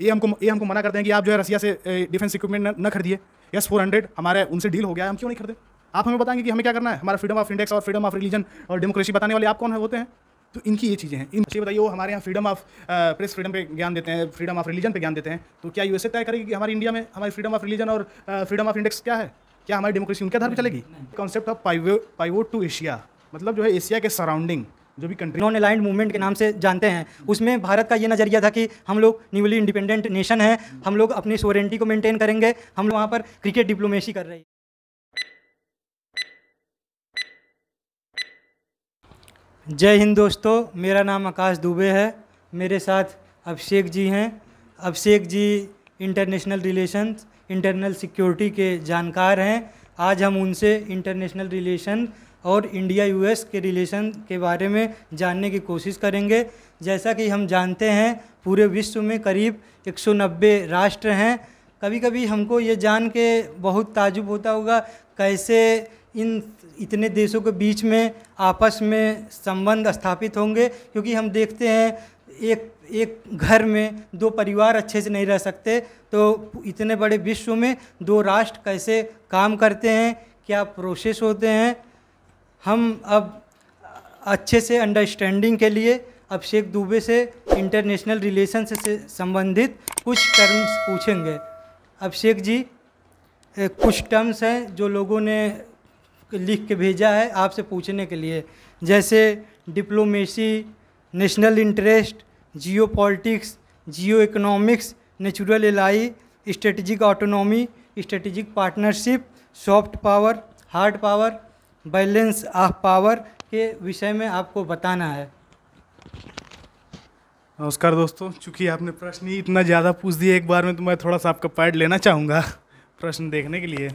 ये हमको मना करते हैं कि आप जो है रसिया से डिफेंस इक्विपमेंट न खरीदिए। S-400 हमारे उनसे डील हो गया है, हम क्यों नहीं खरीदें? आप हमें बताएंगे कि हमें क्या करना है? हमारा फ्रीडम ऑफ इंडेक्स और फ्रीडम ऑफ रिलीजन और डेमोक्रेसी बताने वाले आप कौन है होते हैं? तो इनकी ये चीज़ें हैं। ये बताइए, वो हमारे यहाँ फ्रीडम ऑफ प्रेस फ्रीडम पे ज्ञान देते हैं, फ्रीडम ऑफ रिलीजन पे ज्ञान देते हैं, तो क्या यूएसए तय करेगी कि हमारी इंडिया में हमारी फ्रीडम ऑफ रिलीजन और फ्रीडम ऑफ इंडेक्स क्या है? क्या हमारी डेमोक्रेसी उनके आधार पर चलेगी? Concept of pivot to Asia, मतलब जो है एशिया के सराउंडिंग जो भी कंट्री नॉन अलाइंड मूवमेंट के नाम से जानते हैं, उसमें भारत का ये नज़रिया था कि हम लोग न्यूली इंडिपेंडेंट नेशन है, हम लोग अपनी सोवरेनिटी को मेंटेन करेंगे, हम लोग वहाँ पर क्रिकेट डिप्लोमेसी कर रहे हैं। जय हिंद दोस्तों, मेरा नाम आकाश दुबे है, मेरे साथ अभिषेक जी हैं। Abhishek ji international relations, internal security के जानकार हैं। आज हम उनसे इंटरनेशनल रिलेशन और इंडिया यूएस के रिलेशन के बारे में जानने की कोशिश करेंगे। जैसा कि हम जानते हैं, पूरे विश्व में करीब 190 राष्ट्र हैं। कभी कभी हमको ये जान के बहुत ताज्जुब होता होगा, कैसे इन इतने देशों के बीच में आपस में संबंध स्थापित होंगे, क्योंकि हम देखते हैं एक घर में दो परिवार अच्छे से नहीं रह सकते, तो इतने बड़े विश्व में दो राष्ट्र कैसे काम करते हैं, क्या प्रोसेस होते हैं। हम अब अच्छे से अंडरस्टैंडिंग के लिए अभिषेक दुबे से इंटरनेशनल रिलेशन से संबंधित कुछ टर्म्स पूछेंगे। अभिषेक जी, कुछ टर्म्स हैं जो लोगों ने लिख के भेजा है आपसे पूछने के लिए, जैसे diplomacy, national interest, Jio politics, Jio economics, natural ally, strategic autonomy, strategic partnership, soft power, hard power, balance of power के विषय में आपको बताना है। नमस्कार दोस्तों, चूँकि आपने प्रश्न ही इतना ज़्यादा पूछ दिया एक बार में, तो मैं थोड़ा सा आपका पैड लेना चाहूँगा प्रश्न देखने के लिए।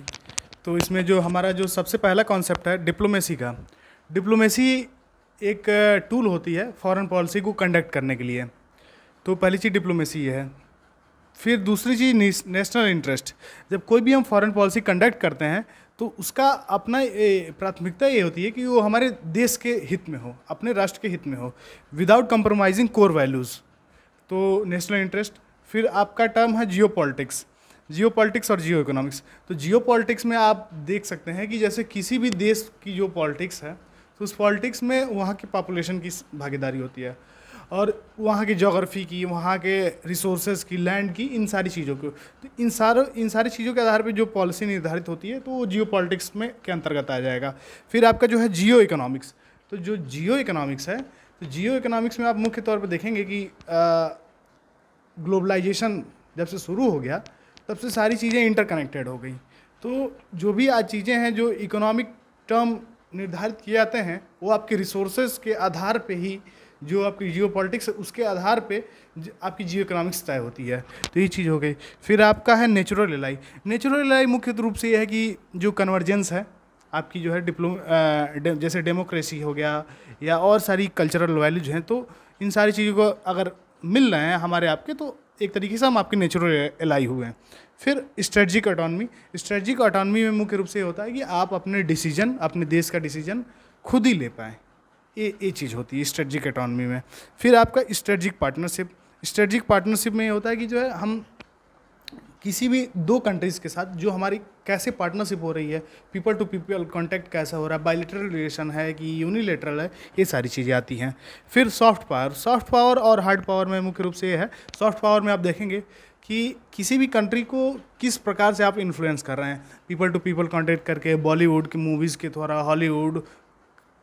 तो इसमें जो हमारा जो सबसे पहला कॉन्सेप्ट है डिप्लोमेसी का, डिप्लोमेसी एक टूल होती है फॉरेन पॉलिसी को कंडक्ट करने के लिए। तो पहली चीज़ डिप्लोमेसी है। फिर दूसरी चीज़ नेशनल इंटरेस्ट। जब कोई भी हम फॉरेन पॉलिसी कंडक्ट करते हैं तो उसका अपना प्राथमिकता ये होती है कि वो हमारे देश के हित में हो, अपने राष्ट्र के हित में हो, विदाउट कंप्रोमाइजिंग कोर वैल्यूज़। तो नेशनल इंटरेस्ट। फिर आपका टर्म है जियो पॉलिटिक्स और जियो इकोनॉमिक्स। तो जियो पॉलिटिक्स में आप देख सकते हैं कि जैसे किसी भी देश की जो पॉलिटिक्स है, तो उस पॉलिटिक्स में वहाँ की पॉपुलेशन की भागीदारी होती है, और वहाँ की जोग्राफी की, वहाँ के रिसोर्सेज की, लैंड की, इन सारी चीज़ों को, तो इन सारी चीज़ों के आधार पे जो पॉलिसी निर्धारित होती है, तो वो जियो पॉलिटिक्स में के अंतर्गत आ जाएगा। फिर आपका जो है जियो इकोनॉमिक्स। तो जो जियो इकोनॉमिक्स है, तो जियो इकोनॉमिक्स में आप मुख्य तौर पर देखेंगे कि ग्लोबलाइजेशन जब से शुरू हो गया तब से सारी चीज़ें इंटरकनेक्टेड हो गई। तो जो भी आज चीज़ें हैं जो इकोनॉमिक टर्म निर्धारित किए जाते हैं, वो आपके रिसोर्सेज के आधार पे ही, जो आपकी जियो पॉलिटिक्स है उसके आधार पे आपकी जियो इकोनॉमिक्स तय होती है। तो ये चीज़ हो गई। फिर आपका है नेचुरल एलाई। नेचुरल एलाई मुख्य रूप से ये है कि जो कन्वर्जेंस है आपकी, जो है जैसे डेमोक्रेसी हो गया या और सारी कल्चरल वैल्यूज हैं, तो इन सारी चीज़ों को अगर मिल रहे हैं हमारे आपके, तो एक तरीके से हम आपके नेचुरल एलाई हुए हैं। फिर स्ट्रेटजिक ऑटोनॉमी में मुख्य रूप से होता है कि आप अपने डिसीजन, अपने देश का डिसीजन खुद ही ले पाएँ, ये चीज़ होती है स्ट्रेटजिक ऑटोनॉमी में। फिर आपका स्ट्रेटजिक पार्टनरशिप में ये होता है कि जो है हम किसी भी दो कंट्रीज़ के साथ जो हमारी कैसे पार्टनरशिप हो रही है, पीपल टू पीपल कॉन्टैक्ट कैसा हो रहा है, बायलैटरल रिलेशन है कि यूनिलेटरल है, ये सारी चीज़ें आती हैं। फिर सॉफ्ट पावर और हार्ड पावर में मुख्य रूप से ये है, सॉफ्ट पावर में आप देखेंगे कि किसी भी कंट्री को किस प्रकार से आप इन्फ्लुएंस कर रहे हैं, पीपल टू पीपल कॉन्टैक्ट करके, बॉलीवुड की मूवीज़ के द्वारा, हॉलीवुड,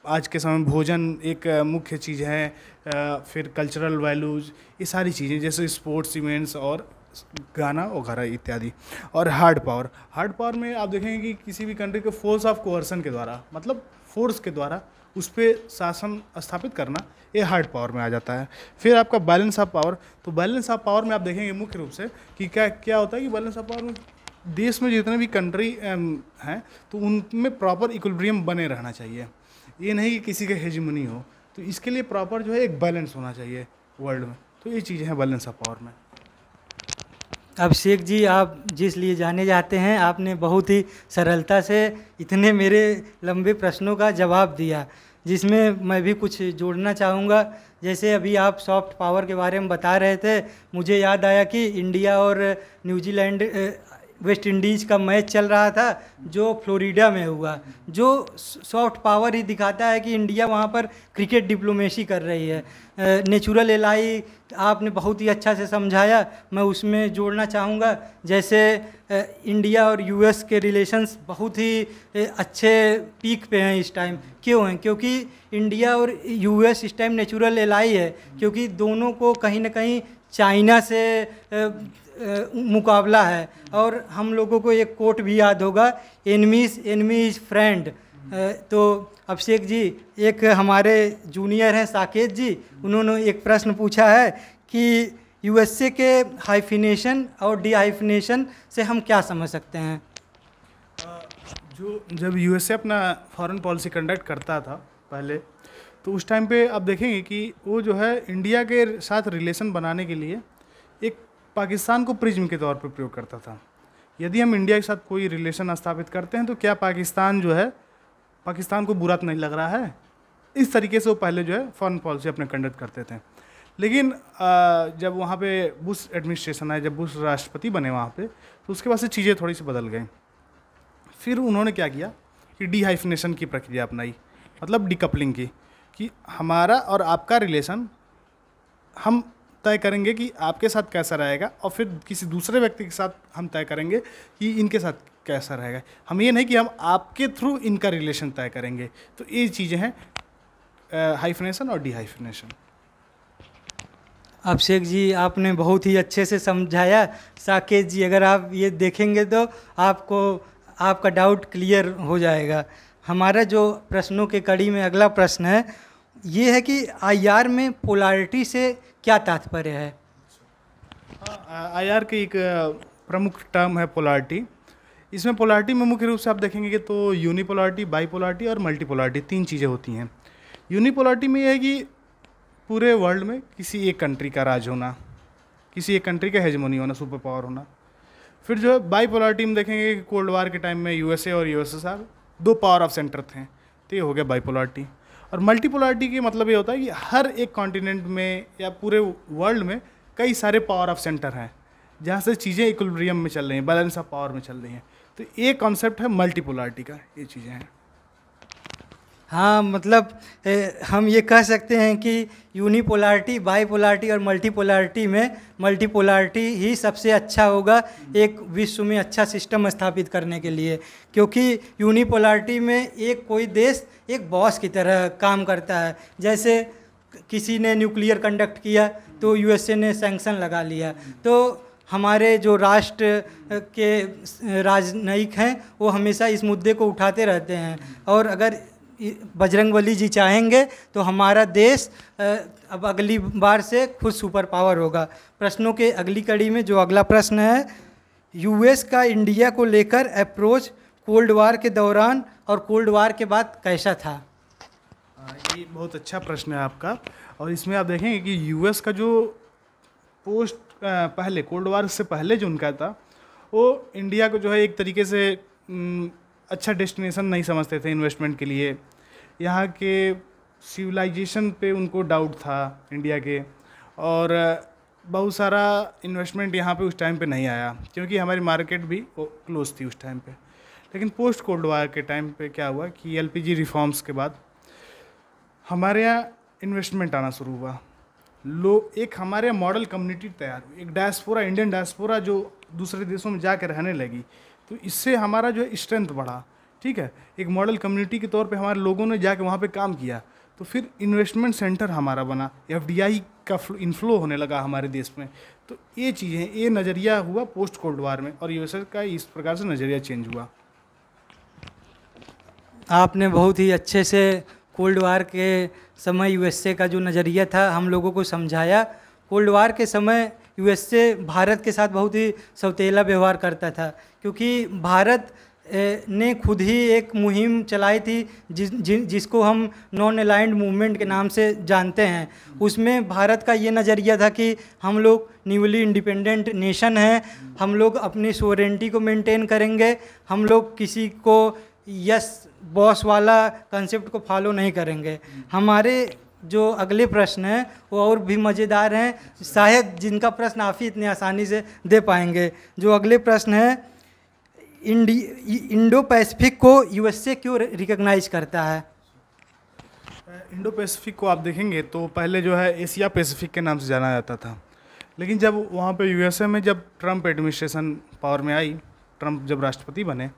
आज के समय भोजन एक मुख्य चीज़ है, फिर कल्चरल वैल्यूज़, ये सारी चीज़ें जैसे स्पोर्ट्स इवेंट्स और गाना वगैरह इत्यादि। और हार्ड पावर में आप देखेंगे कि किसी भी कंट्री को फोर्स ऑफ कोअर्सन के द्वारा, मतलब फोर्स के द्वारा उस पर शासन स्थापित करना, ये हार्ड पावर में आ जाता है। फिर आपका बैलेंस ऑफ पावर। तो बैलेंस ऑफ पावर में आप देखेंगे मुख्य रूप से कि क्या होता है कि बैलेंस ऑफ पावर में देश में जितने भी कंट्री हैं, तो उनमें प्रॉपर इक्विलिब्रियम बने रहना चाहिए। ये नहीं कि किसी का हेजिमनी हो, तो इसके लिए प्रॉपर जो है एक बैलेंस होना चाहिए वर्ल्ड में। तो ये चीज़ें हैं बैलेंस ऑफ पावर में। अभिषेक जी, आप जिस लिए जाने जाते हैं, आपने बहुत ही सरलता से इतने मेरे लंबे प्रश्नों का जवाब दिया। जिसमें मैं भी कुछ जोड़ना चाहूँगा। जैसे अभी आप सॉफ्ट पावर के बारे में बता रहे थे, मुझे याद आया कि इंडिया और न्यूजीलैंड वेस्ट इंडीज़ का मैच चल रहा था जो फ्लोरिडा में हुआ, जो सॉफ्ट पावर ही दिखाता है कि इंडिया वहाँ पर क्रिकेट डिप्लोमेसी कर रही है। नेचुरल एलाई आपने बहुत ही अच्छा से समझाया, मैं उसमें जोड़ना चाहूँगा। जैसे इंडिया और यूएस के रिलेशंस बहुत ही अच्छे पीक पे हैं इस टाइम। क्यों हैं? क्योंकि इंडिया और यूएस इस टाइम नेचुरल एलाई है, क्योंकि दोनों को कहीं ना कहीं चाइना से मुकाबला है। और हम लोगों को एक कोट भी याद होगा, एनमी इज़ फ्रेंड। तो अभिषेक जी, एक हमारे जूनियर हैं साकेत जी, उन्होंने एक प्रश्न पूछा है कि यूएसए के हाइफिनेशन और डीहाइफिनेशन से हम क्या समझ सकते हैं? जब यूएसए अपना फॉरेन पॉलिसी कंडक्ट करता था पहले, तो उस टाइम पे आप देखेंगे कि वो जो है इंडिया के साथ रिलेशन बनाने के लिए एक पाकिस्तान को प्रिज्म के तौर पर प्रयोग करता था। यदि हम इंडिया के साथ कोई रिलेशन स्थापित करते हैं तो क्या पाकिस्तान जो है, पाकिस्तान को बुरा तो नहीं लग रहा है? इस तरीके से वो पहले जो है फॉरेन पॉलिसी अपने कंडक्ट करते थे। लेकिन जब वहाँ पे बुश एडमिनिस्ट्रेशन आए, जब बुश राष्ट्रपति बने वहाँ पे, तो उसके बाद से चीज़ें थोड़ी सी बदल गई। फिर उन्होंने क्या किया कि डीहाइफिनेशन की प्रक्रिया अपनाई, मतलब डीकपलिंग की, कि हमारा और आपका रिलेशन हम तय करेंगे कि आपके साथ कैसा रहेगा, और फिर किसी दूसरे व्यक्ति के साथ हम तय करेंगे कि इनके साथ कैसा रहेगा। हम ये नहीं कि हम आपके थ्रू इनका रिलेशन तय करेंगे। तो ये चीज़ें हैं हाइफिनेशन और डीहाइफिनेशन। अभिषेक जी, आपने बहुत ही अच्छे से समझाया। साकेत जी, अगर आप ये देखेंगे तो आपका डाउट क्लियर हो जाएगा। हमारा जो प्रश्नों के कड़ी में अगला प्रश्न है, ये है कि आईआर में पोलैरिटी से क्या तात्पर्य है? आईआर की एक प्रमुख टर्म है पोलैरिटी। इसमें पोलैरिटी में मुख्य रूप से आप देखेंगे कि तो यूनिपोलैरिटी, बाईपोलैरिटी और मल्टीपोलैरिटी 3 चीज़ें होती हैं। यूनिपोलैरिटी में यह है कि पूरे वर्ल्ड में किसी एक कंट्री का राज होना, किसी एक कंट्री का हेजमोनी होना, सुपर पावर होना। फिर जो है बाईपोलैरिटी में देखेंगे कि कोल्ड वार के टाइम में यूएसए और यूएसएसआर 2 पावर ऑफ सेंटर थे, तो ये हो गया बाईपोलैरिटी। और मल्टीपोलैरिटी के मतलब ये होता है कि हर एक कॉन्टिनेंट में या पूरे वर्ल्ड में कई सारे पावर ऑफ सेंटर हैं, जहाँ से चीज़ें इक्विलिब्रियम में चल रही हैं, बैलेंस ऑफ पावर में चल रही हैं। तो ये कॉन्सेप्ट है मल्टीपोलैरिटी का, ये चीज़ें हैं। हाँ, मतलब हम ये कह सकते हैं कि यूनिपोलैरिटी, बाईपोलैरिटी और मल्टीपोलैरिटी में मल्टीपोलैरिटी ही सबसे अच्छा होगा एक विश्व में अच्छा सिस्टम स्थापित करने के लिए। क्योंकि यूनिपोलैरिटी में एक कोई देश एक बॉस की तरह काम करता है। जैसे किसी ने न्यूक्लियर कंडक्ट किया तो यूएसए ने सैंक्शन लगा लिया, तो हमारे जो राष्ट्र के राजनयिक हैं वो हमेशा इस मुद्दे को उठाते रहते हैं। और अगर बजरंगबली जी चाहेंगे तो हमारा देश अब अगली बार से खुद सुपर पावर होगा। प्रश्नों के अगली कड़ी में जो अगला प्रश्न है, यूएस का इंडिया को लेकर अप्रोच कोल्ड वार के दौरान और कोल्ड वार के बाद कैसा था? ये बहुत अच्छा प्रश्न है आपका। और इसमें आप देखेंगे कि यूएस का जो पोस्ट पहले कोल्ड वार से पहले जो उनका था, वो इंडिया को जो है एक तरीके से अच्छा डेस्टिनेशन नहीं समझते थे इन्वेस्टमेंट के लिए। यहाँ के सिविलाइजेशन पे उनको डाउट था इंडिया के, और बहुत सारा इन्वेस्टमेंट यहाँ पे उस टाइम पे नहीं आया, क्योंकि हमारी मार्केट भी क्लोज थी उस टाइम पे। लेकिन पोस्ट कोल्ड वार के टाइम पे क्या हुआ कि एलपीजी रिफॉर्म्स के बाद हमारे यहाँ इन्वेस्टमेंट आना शुरू हुआ। एक हमारे यहाँ मॉडल कम्युनिटी तैयार हुई, एक डायस्पोरा, इंडियन डायस्पोरा जो दूसरे देशों में जाकर रहने लगी। तो इससे हमारा जो स्ट्रेंथ बढ़ा, ठीक है। एक मॉडल कम्युनिटी के तौर पे हमारे लोगों ने जाके वहाँ पे काम किया, तो फिर इन्वेस्टमेंट सेंटर हमारा बना, एफडीआई का इनफ्लो होने लगा हमारे देश में। तो ये चीज़ें, ये नज़रिया हुआ पोस्ट कोल्ड वार में, और यूएसए का इस प्रकार से नज़रिया चेंज हुआ। आपने बहुत ही अच्छे से कोल्ड वार के समय यूएसए का जो नज़रिया था हम लोगों को समझाया। कोल्ड वार के समय यूएसए भारत के साथ बहुत ही सौतेला व्यवहार करता था, क्योंकि भारत ने खुद ही एक मुहिम चलाई थी जिसको हम नॉन अलाइंड मूवमेंट के नाम से जानते हैं। उसमें भारत का ये नज़रिया था कि हम लोग न्यूली इंडिपेंडेंट नेशन हैं, हम लोग अपनी सोवरेनिटी को मेंटेन करेंगे, हम लोग किसी को यस बॉस वाला कंसेप्ट को फॉलो नहीं करेंगे। हमारे जो अगले प्रश्न हैं वो और भी मज़ेदार हैं, शायद जिनका प्रश्न आप ही इतनी आसानी से दे पाएंगे। जो अगले प्रश्न है, इंडो पैसिफिक को यूएसए क्यों रिकॉग्नाइज करता है? इंडो पैसिफिक को आप देखेंगे तो पहले जो है एशिया पैसिफिक के नाम से जाना जाता था, लेकिन जब वहाँ पे यूएसए में जब ट्रम्प एडमिनिस्ट्रेशन पावर में आई, ट्रम्प जब राष्ट्रपति बने,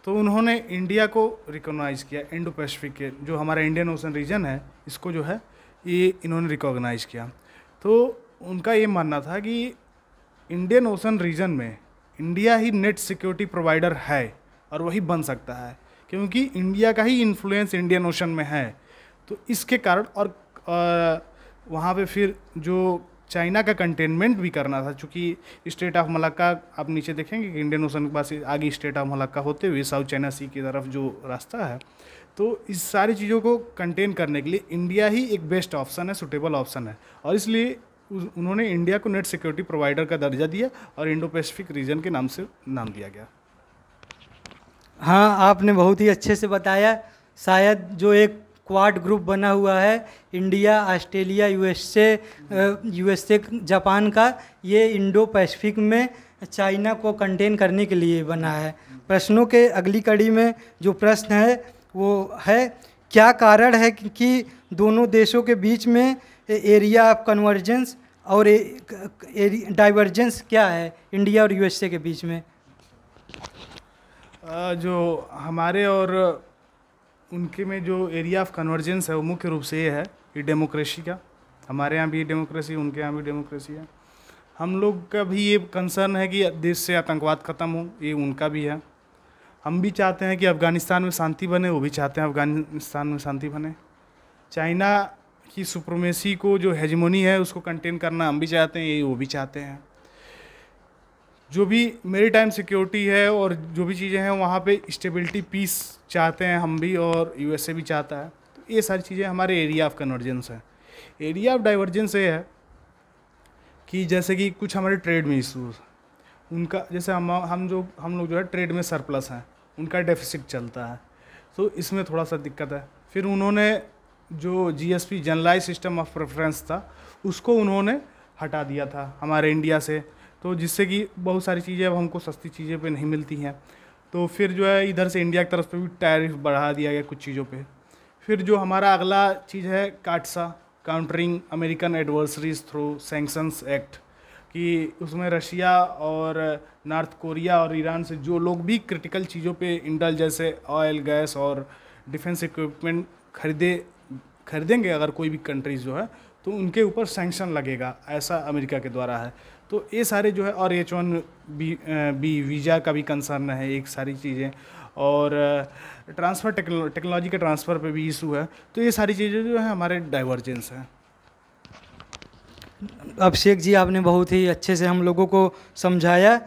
तो उन्होंने इंडिया को रिकॉग्नाइज़ किया। इंडो पैसिफिक के जो हमारा इंडियन ओशन रीजन है, इसको जो है ये इन्होंने रिकॉग्नाइज़ किया। तो उनका ये मानना था कि इंडियन ओशन रीजन में इंडिया ही नेट सिक्योरिटी प्रोवाइडर है और वही बन सकता है, क्योंकि इंडिया का ही इन्फ्लुएंस इंडियन ओशन में है। तो इसके कारण और वहाँ पे फिर जो चाइना का कंटेनमेंट भी करना था, चूँकि स्टेट ऑफ मलाक्का आप नीचे देखेंगे कि इंडियन ओशन के पास आगे स्टेट ऑफ मलाक्का होते हुए साउथ चाइना सी की तरफ जो रास्ता है, तो इस सारी चीज़ों को कंटेन करने के लिए इंडिया ही एक बेस्ट ऑप्शन है, सुटेबल ऑप्शन है, और इसलिए उन्होंने इंडिया को नेट सिक्योरिटी प्रोवाइडर का दर्जा दिया और इंडो पैसिफिक रीजन के नाम से नाम दिया गया। हाँ, आपने बहुत ही अच्छे से बताया। शायद जो एक क्वाड ग्रुप बना हुआ है, इंडिया, ऑस्ट्रेलिया, यूएसए, जापान का, ये इंडो पैसिफिक में चाइना को कंटेन करने के लिए बना है। प्रश्नों के अगली कड़ी में जो प्रश्न है वो है, क्या कारण है कि दोनों देशों के बीच में एरिया ऑफ कन्वर्जेंस और डाइवर्जेंस क्या है इंडिया और यूएसए के बीच में? जो हमारे और उनके में जो एरिया ऑफ कन्वर्जेंस है वो मुख्य रूप से ये है कि डेमोक्रेसी का। हमारे यहाँ भी डेमोक्रेसी, उनके यहाँ भी डेमोक्रेसी है। हम लोग का भी ये कंसर्न है कि देश से आतंकवाद ख़त्म हो, ये उनका भी है। हम भी चाहते हैं कि अफ़गानिस्तान में शांति बने, वो भी चाहते हैं अफ़गानिस्तान में शांति बने। चाइना की सुप्रीमेसी को, जो हेजमोनी है, उसको कंटेन करना हम भी चाहते हैं, ये वो भी चाहते हैं। जो भी मेरीटाइम सिक्योरिटी है और जो भी चीज़ें हैं वहाँ पे स्टेबिलिटी, पीस चाहते हैं हम भी, और यूएसए भी चाहता है। तो ये सारी चीज़ें हमारे एरिया ऑफ कन्वर्जेंस है। एरिया ऑफ डाइवर्जेंस ये है कि जैसे कि कुछ हमारे ट्रेड में इशूज़, उनका जैसे हम लोग जो है ट्रेड में सरप्लस हैं, उनका डेफिसिट चलता है, तो इसमें थोड़ा सा दिक्कत है। फिर उन्होंने जो GSP, generalize system of preference था, उसको उन्होंने हटा दिया था हमारे इंडिया से, तो जिससे कि बहुत सारी चीज़ें अब हमको सस्ती चीज़ें पे नहीं मिलती हैं। तो फिर जो है इधर से इंडिया की तरफ से भी टैरिफ बढ़ा दिया गया कुछ चीज़ों पे। फिर जो हमारा अगला चीज़ है काटसा, countering American adversaries through sanctions act, कि उसमें रशिया और नॉर्थ कोरिया और ईरान से जो लोग भी क्रिटिकल चीज़ों पे इंडल जैसे ऑयल, गैस और डिफेंस इक्विपमेंट खरीदेंगे अगर कोई भी कंट्रीज़ जो है, तो उनके ऊपर सैंक्शन लगेगा, ऐसा अमेरिका के द्वारा है। तो ये सारे जो है, और H1B वीज़ा का भी कंसर्न है, एक सारी चीज़ें, और ट्रांसफ़र टेक्नोलॉजी के ट्रांसफ़र पे भी इशू है। तो ये सारी चीज़ें जो है हमारे डाइवर्जेंस हैं। अभिषेक जी, आपने बहुत ही अच्छे से हम लोगों को समझाया।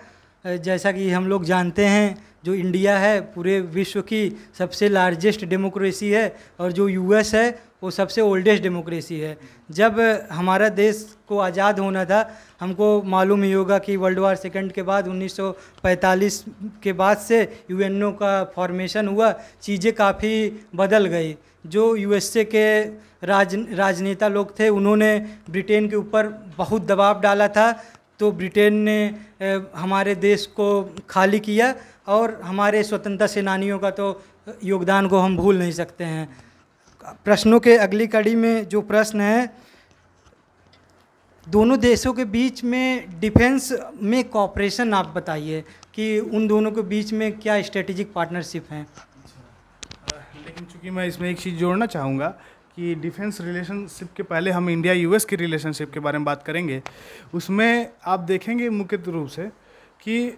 जैसा कि हम लोग जानते हैं, जो इंडिया है पूरे विश्व की सबसे लार्जेस्ट डेमोक्रेसी है, और जो यूएस है वो सबसे ओल्डेस्ट डेमोक्रेसी है। जब हमारा देश को आज़ाद होना था, हमको मालूम ही होगा कि वर्ल्ड वार सेकंड के बाद 1945 के बाद से यूएनओ का फॉर्मेशन हुआ, चीज़ें काफ़ी बदल गई। जो यूएसए के राजनेता लोग थे, उन्होंने ब्रिटेन के ऊपर बहुत दबाव डाला था, तो ब्रिटेन ने हमारे देश को खाली किया, और हमारे स्वतंत्रता सेनानियों का तो योगदान को हम भूल नहीं सकते हैं। प्रश्नों के अगली कड़ी में जो प्रश्न है, दोनों देशों के बीच में डिफेंस में कॉपरेशन आप बताइए कि उन दोनों के बीच में क्या स्ट्रेटेजिक पार्टनरशिप हैं। लेकिन चूँकि मैं इसमें एक चीज़ जोड़ना चाहूँगा कि डिफेंस रिलेशनशिप के पहले हम इंडिया यूएस की रिलेशनशिप के बारे में बात करेंगे। उसमें आप देखेंगे मुख्य रूप से कि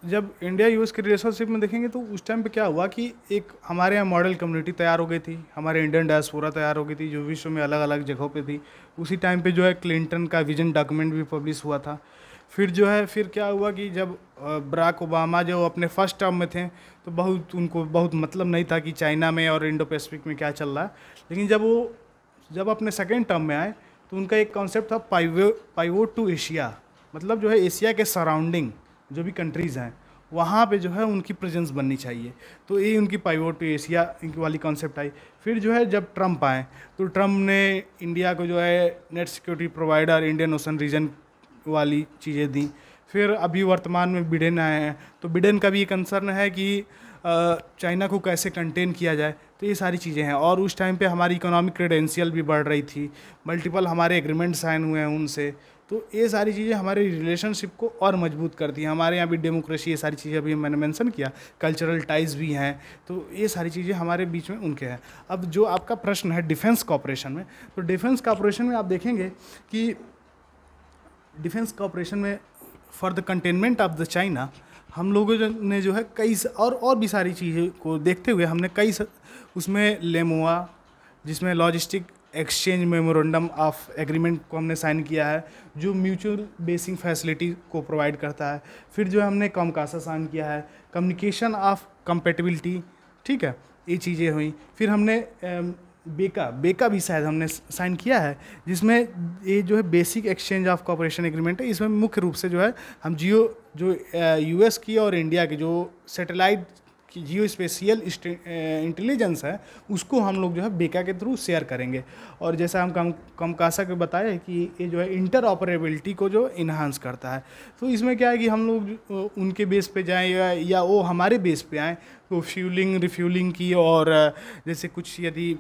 जब इंडिया यूएस की रिलेशनशिप में देखेंगे तो उस टाइम पे क्या हुआ कि एक हमारे यहाँ मॉडल कम्युनिटी तैयार हो गई थी, हमारे इंडियन डायस्पोरा तैयार हो गई थी, जो विश्व में अलग अलग जगहों पे थी। उसी टाइम पे जो है क्लिंटन का विजन डॉक्यूमेंट भी पब्लिश हुआ था। फिर जो है फिर क्या हुआ कि जब बराक ओबामा जो अपने फर्स्ट टर्म में थे, तो उनको बहुत मतलब नहीं था कि चाइना में और इंडो पैसिफिक में क्या चल रहा है। लेकिन जब अपने सेकेंड टर्म में आए तो उनका एक कॉन्सेप्ट था पाइवोट टू एशिया, मतलब जो है एशिया के सराउंडिंग जो भी कंट्रीज़ हैं वहाँ पे जो है उनकी प्रेजेंस बननी चाहिए। तो ये उनकी पाइवोट टू एशिया इनकी वाली कॉन्सेप्ट आई। फिर जो है जब ट्रम्प आए तो ट्रम्प ने इंडिया को जो है net security provider Indian Ocean region वाली चीज़ें दी। फिर अभी वर्तमान में बिडेन आए हैं, तो बिडेन का भी ये कंसर्न है कि चाइना को कैसे कंटेन किया जाए। तो ये सारी चीज़ें हैं। और उस टाइम पे हमारी इकोनॉमिक क्रेडेंशियल भी बढ़ रही थी, मल्टीपल हमारे एग्रीमेंट साइन हुए हैं उनसे। तो ये सारी चीज़ें हमारे रिलेशनशिप को और मजबूत करती हैं। हमारे यहाँ भी डेमोक्रेसी, ये सारी चीज़ें अभी मैंने मेंशन किया, कल्चरल टाइज भी हैं। तो ये सारी चीज़ें हमारे बीच में उनके हैं। अब जो आपका प्रश्न है डिफेंस कॉपरेशन में, तो डिफेंस कॉपरेशन में आप देखेंगे कि डिफेंस कॉपरेशन में for the containment of the China हम लोगों ने जो है कई और भी सारी चीज़ों को देखते हुए हमने उसमें लेमोआ, जिसमें logistic exchange memorandum of agreement को हमने साइन किया है, जो म्यूचुअल बेसिंग फैसिलिटी को प्रोवाइड करता है। फिर जो हमने कॉमकासा साइन किया है, कम्युनिकेशन ऑफ कंपेटिबिलिटी, ठीक है, ये चीज़ें हुई। फिर हमने बेका भी शायद हमने साइन किया है, जिसमें ये जो है basic exchange of corporation agreement है। इसमें मुख्य रूप से जो है हम यूएस की और इंडिया की जो सैटेलाइट की जियो स्पेशियल इंटेलिजेंस है, उसको हम लोग जो है बेका के थ्रू शेयर करेंगे। और जैसा हम कमकासा के बताए कि ये जो है इंटर ऑपरेबिलिटी को जो इन्हांस करता है। तो इसमें क्या है कि हम लोग उनके बेस पे जाएं या वो हमारे बेस पे आएँ, तो फ्यूलिंग रिफ्यूलिंग की, और जैसे कुछ यदि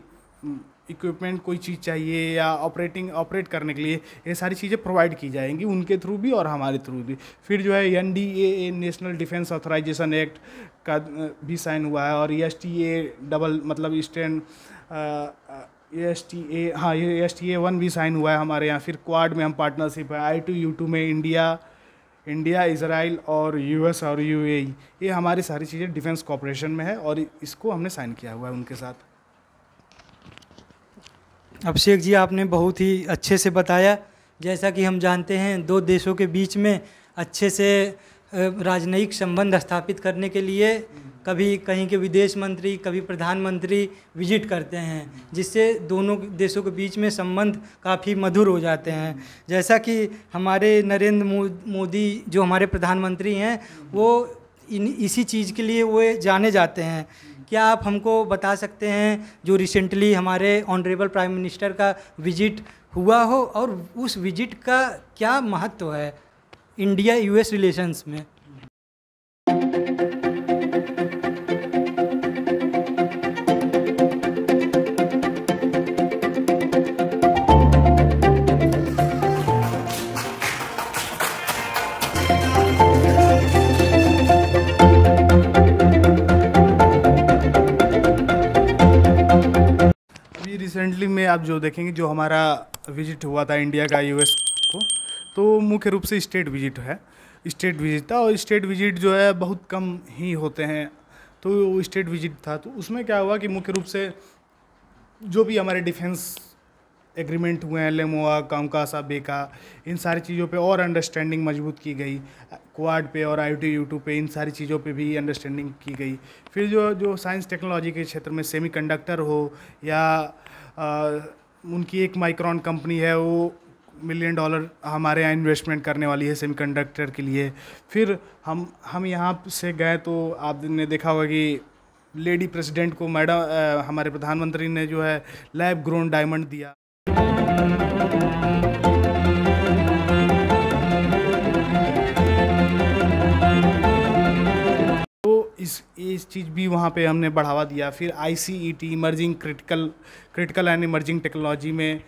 इक्विपमेंट कोई चीज़ चाहिए या ऑपरेट करने के लिए, ये सारी चीज़ें प्रोवाइड की जाएंगी उनके थ्रू भी और हमारे थ्रू भी। फिर जो है NDAA national defence authorization act का भी साइन हुआ है, और ESTA डबल मतलब ईस्टर्न ESTA, हाँ ये ESTA 1 भी साइन हुआ है हमारे यहाँ। फिर क्वाड में हम पार्टनरशिप है, I2U2 में इंडिया, इजराइल और US और UAE, ये हमारी सारी चीज़ें डिफेंस कॉपरेशन में है और इसको हमने साइन किया हुआ है उनके साथ। अभिषेक जी, आपने बहुत ही अच्छे से बताया। जैसा कि हम जानते हैं, दो देशों के बीच में अच्छे से राजनयिक संबंध स्थापित करने के लिए कभी कहीं के विदेश मंत्री, कभी प्रधानमंत्री विजिट करते हैं, जिससे दोनों देशों के बीच में संबंध काफ़ी मधुर हो जाते हैं। जैसा कि हमारे नरेंद्र मोदी जो हमारे प्रधानमंत्री हैं, वो इसी चीज़ के लिए वो जाने जाते हैं। क्या आप हमको बता सकते हैं, जो रिसेंटली हमारे ऑनरेबल प्राइम मिनिस्टर का विजिट हुआ हो, और उस विजिट का क्या महत्व है इंडिया US रिलेशंस में? रिसेंटली में आप जो देखेंगे, जो हमारा विजिट हुआ था इंडिया का US को, तो मुख्य रूप से स्टेट विजिट था। और स्टेट विजिट जो है बहुत कम ही होते हैं, तो वो स्टेट विजिट था। तो उसमें क्या हुआ कि मुख्य रूप से जो भी हमारे डिफेंस एग्रीमेंट हुए हैं, लेमोआ, कॉमकासा, बेका, इन सारी चीज़ों पे और अंडरस्टैंडिंग मजबूत की गई। क्वाड पे और I2U2 पे इन सारी चीज़ों पे भी अंडरस्टैंडिंग की गई। फिर जो साइंस टेक्नोलॉजी के क्षेत्र में सेमीकंडक्टर हो, या उनकी एक माइक्रॉन कंपनी है, वो $1 मिलियन हमारे यहाँ इन्वेस्टमेंट करने वाली है सेमीकंडक्टर के लिए। फिर हम यहाँ से गए तो आपने देखा होगा कि लेडी प्रेसिडेंट को हमारे प्रधानमंत्री ने जो है लैब ग्रोन डायमंड दिया। इस चीज़ भी वहाँ पे हमने बढ़ावा दिया। फिर ICET emerging critical and emerging technology में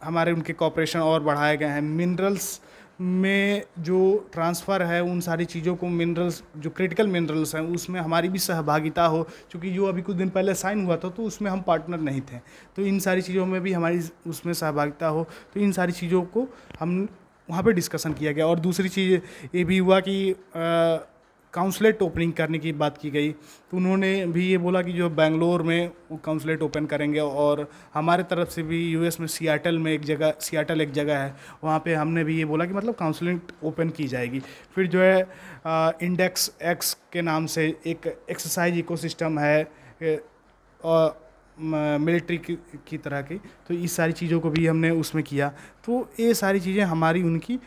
हमारे उनके कॉपरेशन और बढ़ाए गए हैं। मिनरल्स में जो ट्रांसफ़र है, उन सारी चीज़ों को, मिनरल्स जो क्रिटिकल मिनरल्स हैं उसमें हमारी भी सहभागिता हो, क्योंकि जो अभी कुछ दिन पहले साइन हुआ था तो उसमें हम पार्टनर नहीं थे। तो इन सारी चीज़ों में भी हमारी उसमें सहभागिता हो, तो इन सारी चीज़ों को हम वहाँ पे डिस्कशन किया गया। और दूसरी चीज़ ये भी हुआ कि काउंसलेट ओपनिंग करने की बात की गई, तो उन्होंने भी ये बोला कि जो बेंगलोर में वो काउंसलेट ओपन करेंगे। और हमारे तरफ से भी US में सियाटल एक जगह है, वहाँ पे हमने भी ये बोला कि मतलब काउंसलेट ओपन की जाएगी। फिर जो है इंडेक्स X के नाम से एक एक्सरसाइज इकोसिस्टम है मिलिट्री की तरह की, तो इस सारी चीज़ों को भी हमने उसमें किया। तो ये सारी चीज़ें हमारी उनकी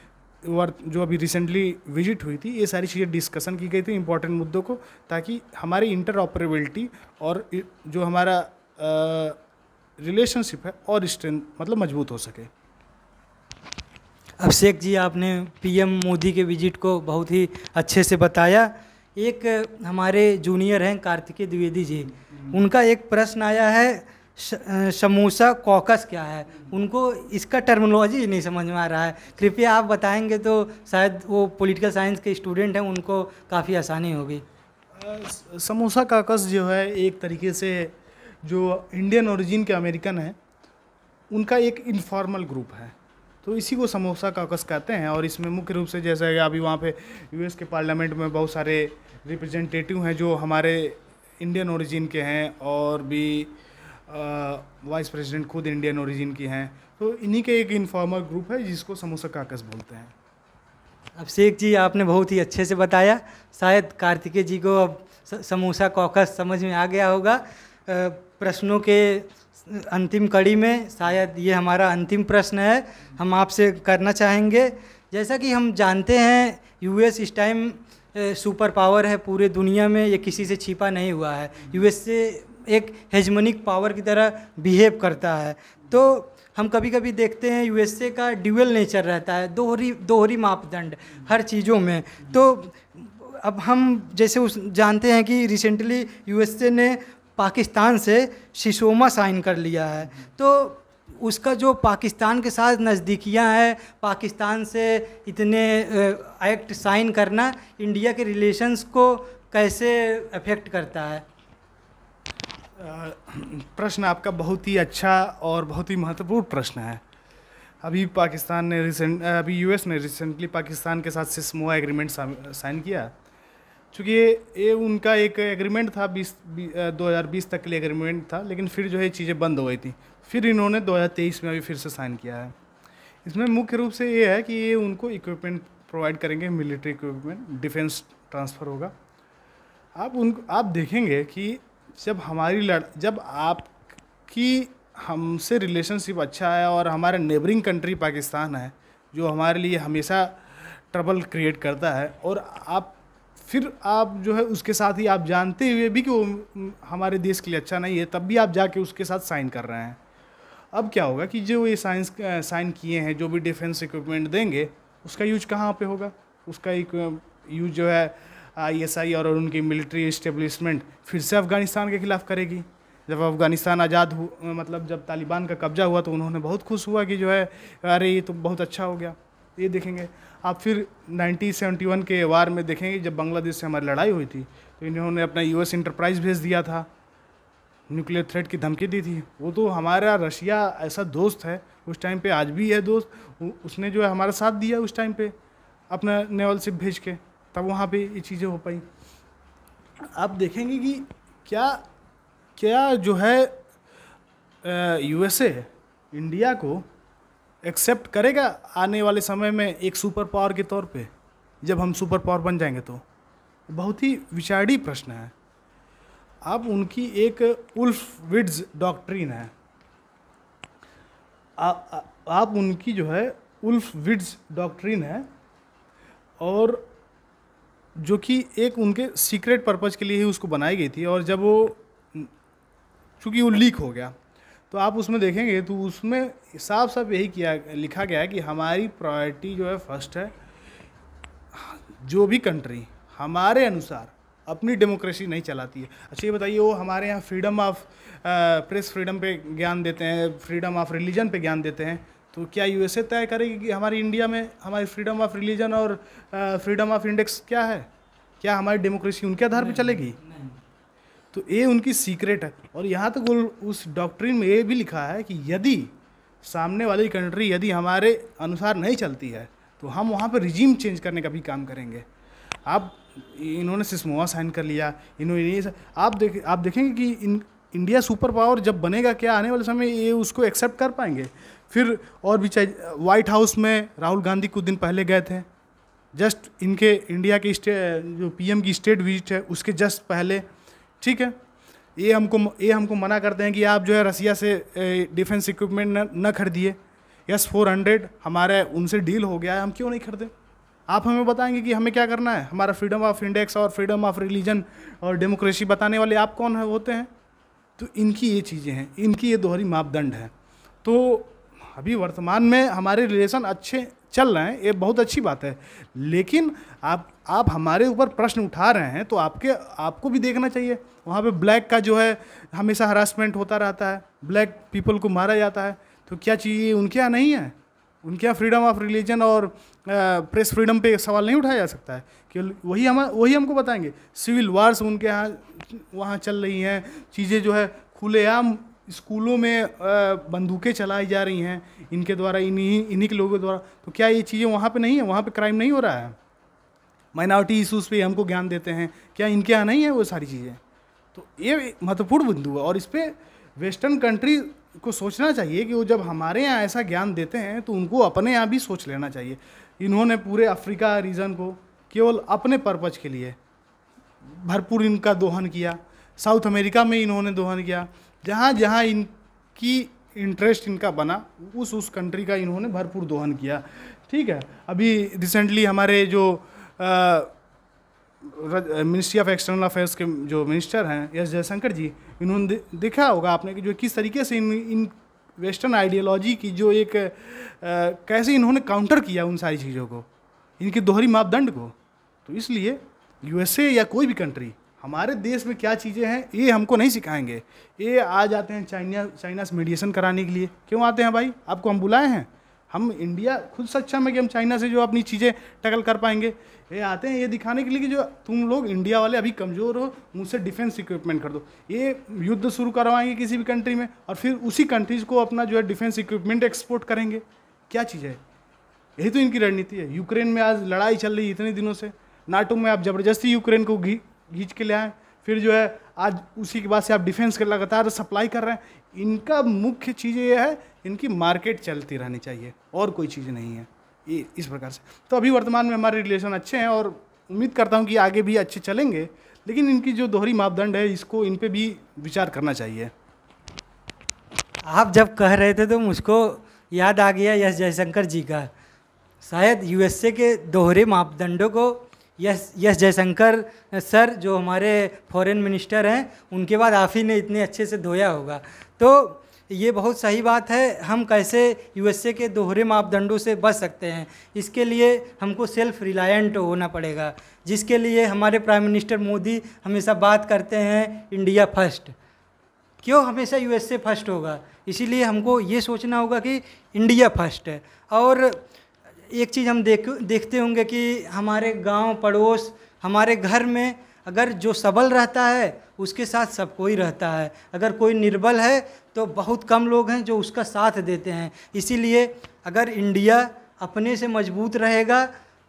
जो अभी रिसेंटली विजिट हुई थी, ये सारी चीज़ें डिस्कशन की गई थी इंपॉर्टेंट मुद्दों को, ताकि हमारी इंटरऑपरेबिलिटी और जो हमारा रिलेशनशिप है और स्ट्रेंथ मतलब मजबूत हो सके। अभिषेक जी, आपने पीएम मोदी के विजिट को बहुत ही अच्छे से बताया। एक हमारे जूनियर हैं कार्तिकेय द्विवेदी जी, उनका एक प्रश्न आया है समोसा कॉकस क्या है, उनको इसका टर्मिनोलॉजी नहीं समझ में आ रहा है। कृपया आप बताएंगे तो शायद वो पॉलिटिकल साइंस के स्टूडेंट हैं, उनको काफ़ी आसानी होगी। समोसा कॉकस जो है एक तरीके से जो इंडियन ओरिजिन के अमेरिकन हैं उनका एक इनफॉर्मल ग्रुप है, तो इसी को समोसा कॉकस कहते हैं। और इसमें मुख्य रूप से जैसे अभी वहाँ पे यूएस के पार्लियामेंट में बहुत सारे रिप्रेजेंटेटिव हैं जो हमारे इंडियन ओरिजिन के हैं, और भी वाइस प्रेसिडेंट खुद इंडियन ओरिजिन की हैं, तो इन्हीं के एक इनफॉर्मल ग्रुप है जिसको समोसा कॉकस बोलते हैं। अभिषेक जी, आपने बहुत ही अच्छे से बताया। शायद कार्तिकेय जी को अब समोसा कॉकस समझ में आ गया होगा। प्रश्नों के अंतिम कड़ी में शायद ये हमारा अंतिम प्रश्न है, हम आपसे करना चाहेंगे। जैसा कि हम जानते हैं यूएस इस टाइम सुपर पावर है पूरे दुनिया में, ये किसी से छिपा नहीं हुआ है। यूएस से एक हेजमोनिक पावर की तरह बिहेव करता है। तो हम कभी कभी देखते हैं यूएसए का ड्यूअल नेचर रहता है, दोहरी मापदंड हर चीज़ों में। तो अब हम जैसे जानते हैं कि रिसेंटली यूएसए ने पाकिस्तान से शिशोमा साइन कर लिया है, तो उसका जो पाकिस्तान के साथ नज़दीकियां हैं, पाकिस्तान से इतने एक्ट साइन करना इंडिया के रिलेशंस को कैसे अफेक्ट करता है? प्रश्न आपका बहुत ही अच्छा और बहुत ही महत्वपूर्ण प्रश्न है। अभी यूएस ने रिसेंटली पाकिस्तान के साथ सिस्मोआ एग्रीमेंट साइन किया। चूँकि ये उनका एक एग्रीमेंट था 2020 तक के लिए एग्रीमेंट था, लेकिन फिर जो है चीज़ें बंद हो गई थी। फिर इन्होंने 2023 में अभी फिर से साइन किया है। इसमें मुख्य रूप से ये है कि ये उनको इक्विपमेंट प्रोवाइड करेंगे, मिलिट्री इक्विपमेंट, डिफेंस ट्रांसफ़र होगा। आप देखेंगे कि जब आपकी हमसे रिलेशनशिप अच्छा है और हमारा नेबरिंग कंट्री पाकिस्तान है जो हमारे लिए हमेशा ट्रबल क्रिएट करता है, और आप जो है उसके साथ ही आप जानते हुए भी कि वो हमारे देश के लिए अच्छा नहीं है, तब भी आप जाके उसके साथ साइन कर रहे हैं। अब क्या होगा कि जो ये साइन किए हैं, जो भी डिफेंस इक्विपमेंट देंगे, उसका यूज कहाँ पे होगा? उसका यूज जो है ISI और उनकी मिलिट्री इस्टेब्लिशमेंट फिर से अफ़गानिस्तान के खिलाफ करेगी। जब अफ़गानिस्तान आज़ाद मतलब जब तालिबान का कब्जा हुआ तो उन्होंने बहुत खुश हुआ कि जो है अरे ये तो बहुत अच्छा हो गया। ये देखेंगे आप फिर 1971 के वार में देखेंगे, जब बांग्लादेश से हमारी लड़ाई हुई थी तो इन्होंने अपना US इंटरप्राइज भेज दिया था, न्यूक्लियर थ्रेट की धमकी दी थी। वो तो हमारा रशिया ऐसा दोस्त है उस टाइम पे, आज भी है दोस्त, उसने जो है हमारा साथ दिया उस टाइम पे अपना नेवल शिप भेज के, तब वहाँ पे ये चीज़ें हो पाई। आप देखेंगे कि क्या जो है USA इंडिया को एक्सेप्ट करेगा आने वाले समय में एक सुपर पावर के तौर पे, जब हम सुपर पावर बन जाएंगे तो? बहुत ही विचारणीय प्रश्न है। अब उनकी एक वुल्फ डॉक्ट्रिन है, आप उनकी जो है वुल्फ डॉक्ट्रिन है, और जो कि एक उनके सीक्रेट पर्पज़ के लिए ही उसको बनाई गई थी। और जब चूँकि वो लीक हो गया तो आप उसमें देखेंगे तो उसमें साफ साफ यही लिखा गया है कि हमारी प्रायोरिटी जो है फर्स्ट है। जो भी कंट्री हमारे अनुसार अपनी डेमोक्रेसी नहीं चलाती है, अच्छा ये बताइए, वो हमारे यहाँ फ्रीडम ऑफ प्रेस फ्रीडम पे ज्ञान देते हैं, फ्रीडम ऑफ रिलीजन पे ज्ञान देते हैं, तो क्या USA तय करेगी कि हमारी इंडिया में हमारी फ्रीडम ऑफ रिलीजन और फ्रीडम ऑफ इंडेक्स क्या है? क्या हमारी डेमोक्रेसी उनके आधार पे चलेगी? तो ये उनकी सीक्रेट है। और यहाँ तक उस डॉक्ट्रिन में ये भी लिखा है कि यदि सामने वाली कंट्री यदि हमारे अनुसार नहीं चलती है तो हम वहाँ पर रिजीम चेंज करने का भी काम करेंगे। इन्होंने सिस्मोआ साइन कर लिया, इन्होंने आप देखेंगे कि इंडिया सुपर पावर जब बनेगा, क्या आने वाले समय ये उसको एक्सेप्ट कर पाएंगे? फिर और भी चाहिए, व्हाइट हाउस में राहुल गांधी कुछ दिन पहले गए थे, जस्ट इनके इंडिया की जो PM की स्टेट विजिट है उसके जस्ट पहले, ठीक है। ये हमको मना करते हैं कि आप जो है रसिया से डिफेंस इक्विपमेंट न खरीदिए, S-400 हमारे उनसे डील हो गया है, हम क्यों नहीं खरीदें? आप हमें बताएंगे कि हमें क्या करना है? हमारा फ्रीडम ऑफ इंडेक्स और फ्रीडम ऑफ रिलीजन और डेमोक्रेसी बताने वाले आप कौन है होते हैं? तो इनकी ये चीज़ें हैं, इनकी ये दोहरी मापदंड है। तो अभी वर्तमान में हमारे रिलेशन अच्छे चल रहे हैं, ये बहुत अच्छी बात है, लेकिन आप हमारे ऊपर प्रश्न उठा रहे हैं तो आपको भी देखना चाहिए। वहाँ पे ब्लैक का जो है हमेशा हरासमेंट होता रहता है, ब्लैक पीपल को मारा जाता है, तो क्या चाहिए? उनके यहाँ नहीं है? उनके यहाँ फ्रीडम ऑफ रिलीजन और प्रेस फ्रीडम पे सवाल नहीं उठाया जा सकता है? कि वही हमको बताएंगे। सिविल वार्स उनके यहाँ वहाँ चल रही हैं, चीज़ें जो है खुलेआम स्कूलों में बंदूकें चलाई जा रही हैं इनके द्वारा, इन्हीं के लोगों द्वारा। तो क्या ये चीज़ें वहाँ पे नहीं है? वहाँ पे क्राइम नहीं हो रहा है? माइनॉरिटी इशूज़ पे हमको ज्ञान देते हैं, क्या इनके यहाँ नहीं है वो सारी चीज़ें? तो ये महत्वपूर्ण बिंदु है और इस पर वेस्टर्न कंट्री को सोचना चाहिए कि वो जब हमारे यहाँ ऐसा ज्ञान देते हैं तो उनको अपने यहाँ भी सोच लेना चाहिए। इन्होंने पूरे अफ्रीका रीजन को केवल अपने पर्पज़ के लिए भरपूर इनका दोहन किया। साउथ अमेरिका में इन्होंने दोहन किया, जहाँ जहाँ इनकी इंटरेस्ट इनका बना उस कंट्री का इन्होंने भरपूर दोहन किया। ठीक है, अभी रिसेंटली हमारे जो मिनिस्ट्री ऑफ एक्सटर्नल अफेयर्स के जो मिनिस्टर हैं एस जयशंकर जी, इन्होंने देखा होगा आपने कि जो किस तरीके से इन वेस्टर्न आइडियोलॉजी की जो एक कैसे इन्होंने काउंटर किया उन सारी चीज़ों को, इनके दोहरी मापदंड को। तो इसलिए यूएसए या कोई भी कंट्री हमारे देश में क्या चीज़ें हैं ये हमको नहीं सिखाएंगे। ये आ जाते हैं चाइना से मीडिएशन कराने के लिए। क्यों आते हैं भाई? आपको हम बुलाए हैं? हम इंडिया खुद सक्षम है कि हम चाइना से जो अपनी चीज़ें टैकल कर पाएंगे? ये आते हैं ये दिखाने के लिए कि जो तुम लोग इंडिया वाले अभी कमज़ोर हो, मुझसे डिफेंस इक्विपमेंट कर दो। ये युद्ध शुरू करवाएंगे किसी भी कंट्री में और फिर उसी कंट्रीज़ को अपना जो है डिफेंस इक्विपमेंट एक्सपोर्ट करेंगे। क्या चीज़ है? यही तो इनकी रणनीति है। यूक्रेन में आज लड़ाई चल रही है इतने दिनों से, नाटो में आप ज़बरदस्ती यूक्रेन को खींच के ले आए, फिर जो है आज उसी के बाद से आप डिफेंस के लगातार सप्लाई कर रहे हैं। इनका मुख्य चीज़ ये है, इनकी मार्केट चलती रहनी चाहिए और कोई चीज़ नहीं है ये इस प्रकार से। तो अभी वर्तमान में हमारे रिलेशन अच्छे हैं और उम्मीद करता हूँ कि आगे भी अच्छे चलेंगे, लेकिन इनकी जो दोहरी मापदंड है इसको इन पे भी विचार करना चाहिए। आप जब कह रहे थे तो मुझको याद आ गया एस जयशंकर जी का। शायद यूएसए के दोहरे मापदंडों को एस जयशंकर सर जो हमारे फॉरेन मिनिस्टर हैं उनके बाद आप ही ने इतने अच्छे से धोया होगा। तो ये बहुत सही बात है। हम कैसे यूएसए के दोहरे मापदंडों से बच सकते हैं, इसके लिए हमको सेल्फ रिलायंट होना पड़ेगा, जिसके लिए हमारे प्राइम मिनिस्टर मोदी हमेशा बात करते हैं इंडिया फर्स्ट। क्यों हमेशा यूएसए फर्स्ट होगा? इसीलिए हमको ये सोचना होगा कि इंडिया फर्स्ट है। और एक चीज़ हम देखते होंगे कि हमारे गांव पड़ोस, हमारे घर में अगर जो सबल रहता है उसके साथ सब कोई रहता है, अगर कोई निर्बल है तो बहुत कम लोग हैं जो उसका साथ देते हैं। इसीलिए अगर इंडिया अपने से मजबूत रहेगा,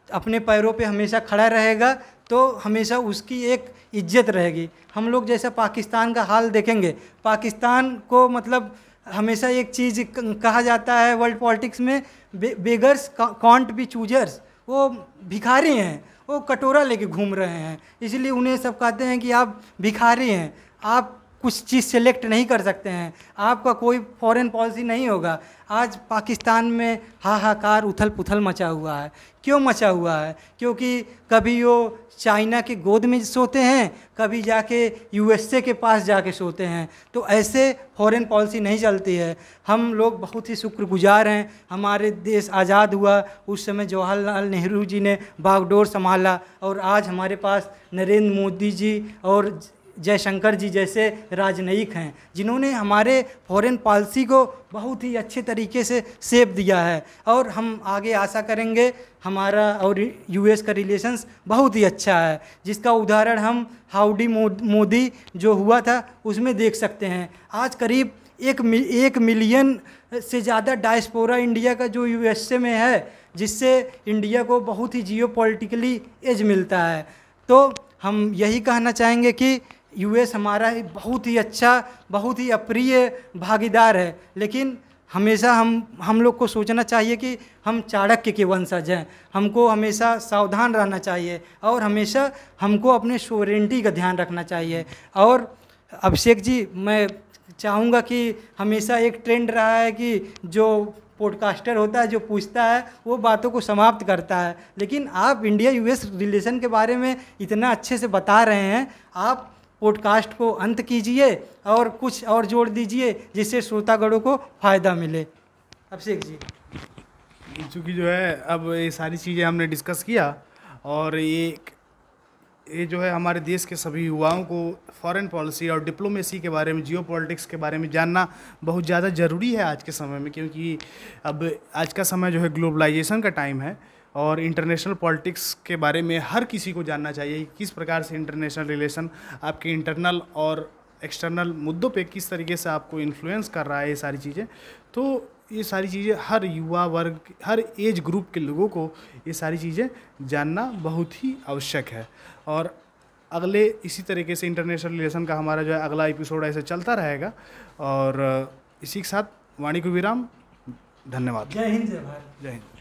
अपने पैरों पे हमेशा खड़ा रहेगा, तो हमेशा उसकी एक इज्जत रहेगी। हम लोग जैसा पाकिस्तान का हाल देखेंगे, पाकिस्तान को मतलब हमेशा एक चीज़ कहा जाता है वर्ल्ड पॉलिटिक्स में, बेगर्स कांट बी चूजर्स। वो भिखारी हैं, वो कटोरा लेके घूम रहे हैं, इसलिए उन्हें सब कहते हैं कि आप भिखारी हैं, आप कुछ चीज़ सेलेक्ट नहीं कर सकते हैं, आपका कोई फॉरेन पॉलिसी नहीं होगा। आज पाकिस्तान में हाहाकार उथल पुथल मचा हुआ है। क्यों मचा हुआ है? क्योंकि कभी वो चाइना के गोद में सोते हैं, कभी जाके यूएसए के पास जाके सोते हैं। तो ऐसे फॉरेन पॉलिसी नहीं चलती है। हम लोग बहुत ही शुक्रगुजार हैं। हमारे देश आज़ाद हुआ उस समय जवाहरलाल नेहरू जी ने बागडोर संभाला, और आज हमारे पास नरेंद्र मोदी जी और जयशंकर जी जैसे राजनयिक हैं जिन्होंने हमारे फॉरेन पॉलिसी को बहुत ही अच्छे तरीके से शेप दिया है। और हम आगे आशा करेंगे हमारा और यूएस का रिलेशंस बहुत ही अच्छा है, जिसका उदाहरण हम हाउडी मोदी जो हुआ था उसमें देख सकते हैं। आज करीब 1 मिलियन से ज़्यादा डायस्पोरा इंडिया का जो यूएसए में है, जिससे इंडिया को बहुत ही जियोपॉलिटिकली एज मिलता है। तो हम यही कहना चाहेंगे कि यूएस हमारा बहुत ही अच्छा, बहुत ही अप्रिय भागीदार है, लेकिन हमेशा हम लोग को सोचना चाहिए कि हम चाणक्य के वंशज हैं। हमको हमेशा सावधान रहना चाहिए और हमेशा हमको अपने सोवरेनिटी का ध्यान रखना चाहिए। और अभिषेक जी, मैं चाहूँगा कि हमेशा एक ट्रेंड रहा है कि जो पॉडकास्टर होता है जो पूछता है वो बातों को समाप्त करता है, लेकिन आप इंडिया यूएस रिलेशन के बारे में इतना अच्छे से बता रहे हैं। आप पॉडकास्ट को अंत कीजिए और कुछ और जोड़ दीजिए जिससे श्रोतागणों को फ़ायदा मिले। अभिषेक जी, चूँकि जो है अब ये सारी चीज़ें हमने डिस्कस किया, और ये जो है हमारे देश के सभी युवाओं को फॉरेन पॉलिसी और डिप्लोमेसी के बारे में, जियो पॉलिटिक्स के बारे में जानना बहुत ज़्यादा ज़रूरी है आज के समय में, क्योंकि अब आज का समय जो है ग्लोबलाइजेशन का टाइम है, और इंटरनेशनल पॉलिटिक्स के बारे में हर किसी को जानना चाहिए कि किस प्रकार से इंटरनेशनल रिलेशन आपके इंटरनल और एक्सटर्नल मुद्दों पे किस तरीके से आपको इन्फ्लुएंस कर रहा है, ये सारी चीज़ें। तो ये सारी चीज़ें हर युवा वर्ग, हर एज ग्रुप के लोगों को ये सारी चीज़ें जानना बहुत ही आवश्यक है। और अगले इसी तरीके से इंटरनेशनल रिलेशन का हमारा जो है अगला एपिसोड ऐसे चलता रहेगा। और इसी के साथ वाणी को विराम। धन्यवाद। जय हिंद, जय भारत। जय हिंद।